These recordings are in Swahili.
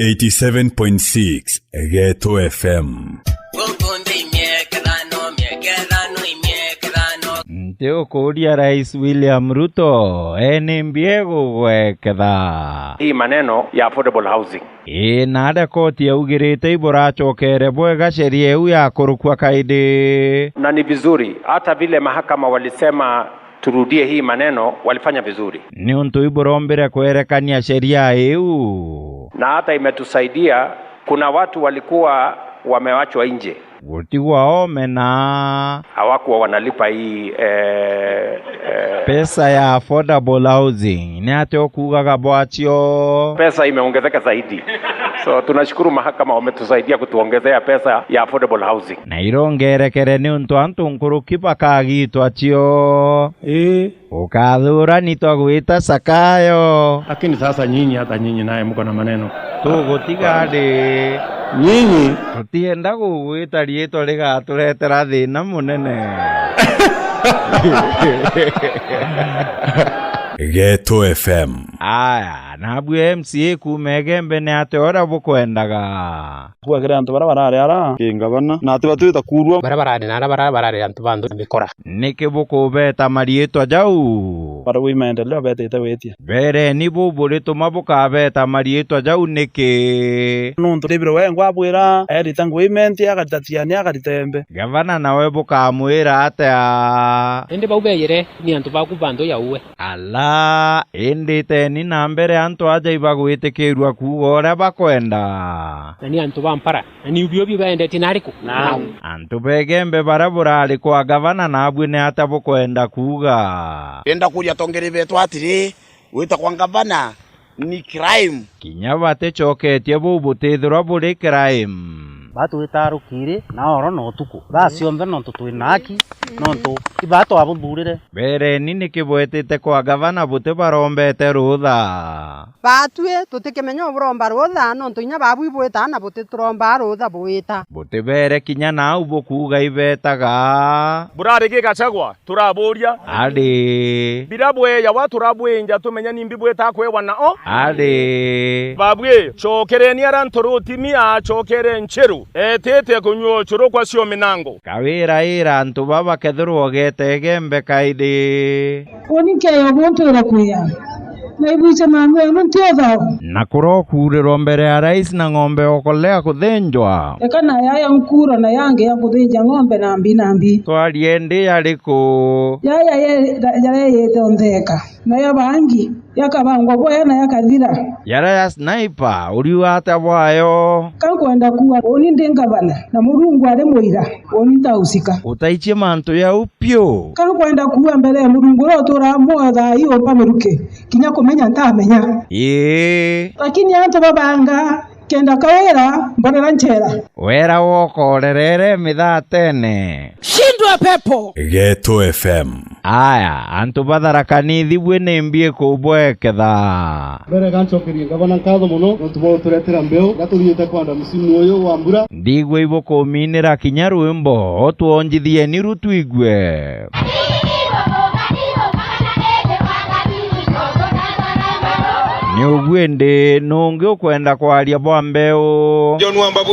87.6 Ghetto FM. Ndio kudia Rais William Ruto NMBA gweketha hii maneno ya affordable housing nada koti ya ugirite iborachokere bwega sheria yu ya kurukwa kaide, na ni vizuri hata vile mahakama walisema turudie hii maneno, walifanya vizuri. Ni untu iborombere kwerekania sheria yu, na hata imetusaidia. Kuna watu walikuwa wamewachwa nje, gutigwa omena hawakuwa wanalipa hii pesa ya affordable housing. Ni atyo kugaga bwachio pesa imeongezeka zaidi. So tunashukuru mahakama wametusaidia kutuongezea pesa ya affordable housing. Na irongerekere ni untu antu nkuruki bakagitwa chio ukathura nitwa gwita Sakayo. Lakini sasa nyinyi, hata nyinyi naye mko na maneno tugutigade nyinyi tutienda gugwita rietwa rigaturetera thina munene. Ghetto FM. Aya, nabu MCA kumegembe ne ateora bukwendaga kuagira antu barabara kingabana na ati batuita kurwa barabara antu bandu bikora niki bukubeta marietwa jau para wi maendeleo betete wetia bere ni bubulito mabukabeta marietwa jau niki nuntu libiro wengo abwira erita ngwimenti agatatiania agaritembe gavana nawe bukamwira atea ende baubeyere ni antu bakubandu yauwe ala endete ni nambere antu aja ibagwitikirwa kuora bakwenda ni antu bampara ni ubyo baende tinariku na antu begembe barabura alikuwa gavana nabwe ne atabukwenda kuga enda kuja tongere betu atiri wita kwa gavana ni crime kinyabate choketie bubutithirwa buri crime batu witarukire na oro no tuku baciombe no tutwinaki no tu ibato abudurire bere nini kibwetete kwa gavana bute barombete rutha batue tutikimenya uburomba rutha no tunya babu ibweta na bute turomba rutha bwita bute bere kinya na ubukuga ibetaga burarege gachagwa turaburia ade birabwe ya watu rabwenja tumenya nimbi bweta kwewa na o ade babwe chokereni arantorotimi a chokere ncheru etete kunyo churo kwa sio minango kawira ira antu baba kethurwo getegembe kaide onike yobuntu irakuya na ibuche mamwe ntiotha na kurokuriro mbere ya rais na ng'ombe okolea kuthenjwa ekana yaya nkuro na yange ya kuthenja ng'ombe nambi twariende yariko yaya yete ontheka na yabangi yakabangwa boya na yakathira yara ya sniper uriwata bwayo kankwenda kuwa oni ndengabana na murungu ari muira oni tausika utaichie mantu ya upyo kankwenda kuwa mbere ya murungu rotura motha iyo pamiruke kinya kumenya ntamenya lakini antu babanga kenda kawera mbonera nchera wera wokorerere mithatene shindwa pepo. Ghetto FM. Aya antu batharakanithi bwene mbie kubweketha bere ganchokirie gavana nkatho muno ntubo turetera mbeu gatuthiite kwanda musimu uyu wa mbura ndigwe ibukuminira kinya rwimbo otwonjithie ni rutwigwe ni ugwende nungi ukwenda kwaria bwa mbeu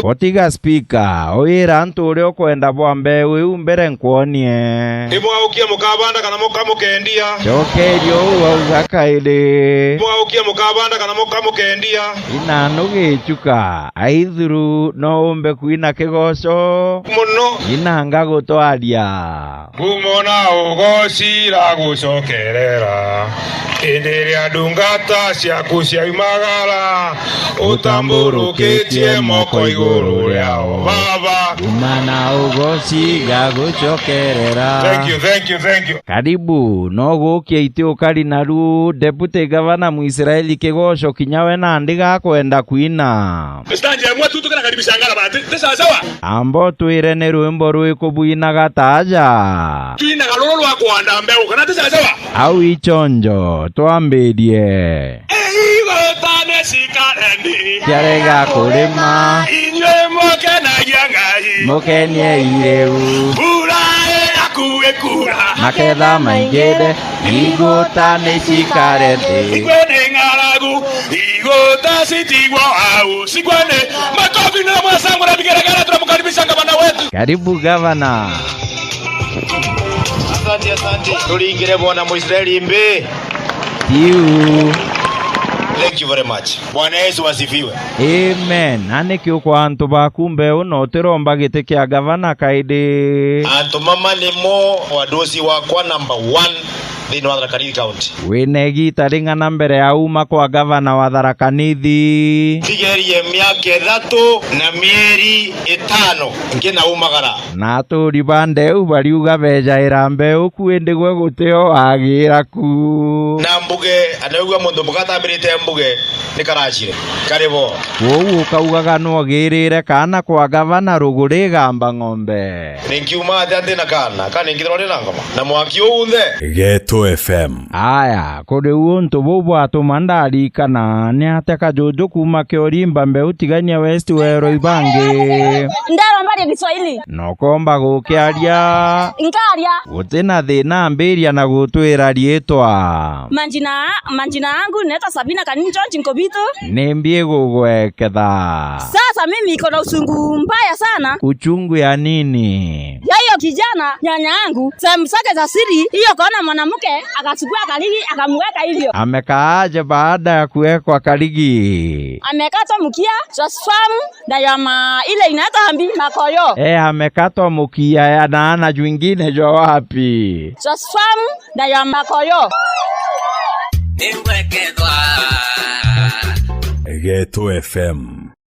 otiga speaker oira antu uri ukwenda bwa mbeu iu mbere nkwonie imwaukia mukabanda kana mukamukendia chokerio uauga kaide imwaukia mukabanda kana mukamukendia inanu gichuka aithuru no umbe kuina kigoco muno inanga gutwaria kumona ugocira gucokerera enderea ndungata ciaku cia imagara utamburukitie moko iguru riao baba umana ugociga gucokerera. Thank you karibu no gukia ite ukari naru deputy governor Muisraeli kigoco kinyawe na ndiga kwenda kuina stanje mwetu tukana karibisha ngala bati tesa sawa ambo twire ne rwimbo rwikubuina gataja twina galolo lwa kwanda mbeu kana tesa sawa au ichonjo twambirie igotane sikarendi kiarega kurima inywe mokenagia ngai mokenie ireu urae akuwe kura maketha maingide igotane sikarete igwe ni ngaragu igotane taasitigwa au sigwane makofi na mwasangu na vigeregere. Tunamkaribisha gavana wetu. Karibu gavana. Asante. Tuliingire bwana Mwisraeli mbe. Thank you very much. Bwana Yesu asifiwe. Amen. Anekyo kwa antu bakumbe uno tiromba gite kya gavana kaide. Antu mama nimo wadosi wakwa number 1 thini wa Tharaka Nithi County. Winegi taringa na mbere ya uma kwa gavana wa Tharaka Nithi. Tigerie miaka 3 na mieri 5 ngina umagara. Na turi bande ubariuga bejaira mbeu kuende gwe guteo agira ku. Na mbuge anaugwa mundu mugatambirite mbuge nikarachire. Karibu. Wo ukaugaga no girire kana kwa gavana ruguri gamba ng'ombe. Ninkiuma ati na kana ngithirore na ngoma. Na mwaki unthe. Geto FM. Aya, kuri untu bubu atumandari kana ni ateka jojo kuma kiorimba mbeu tigania West Wero ibange. Ndaro mbari Kiswahili. No komba gukiaria. Inkaria. Utina thina ambiria na gutwira rietwa. Manjina yangu neta Sabina Kaninjo Chinkobito. Nimbie gugweketha. Sasa mimi iko na usungu mbaya sana. Uchungu ya nini? Ya hiyo kijana nyanya yangu sehemu zake za siri hiyo kaona mwanamke akachukua kaligi akamweka hivyo. Amekaaje baada ya kuwekwa kaligi? Amekatwa mkia, transform na yama ile inaitwa hambi makoyo. Amekatwa mkia ya na jwingine jo wapi? Transform na yama makoyo. Geto FM.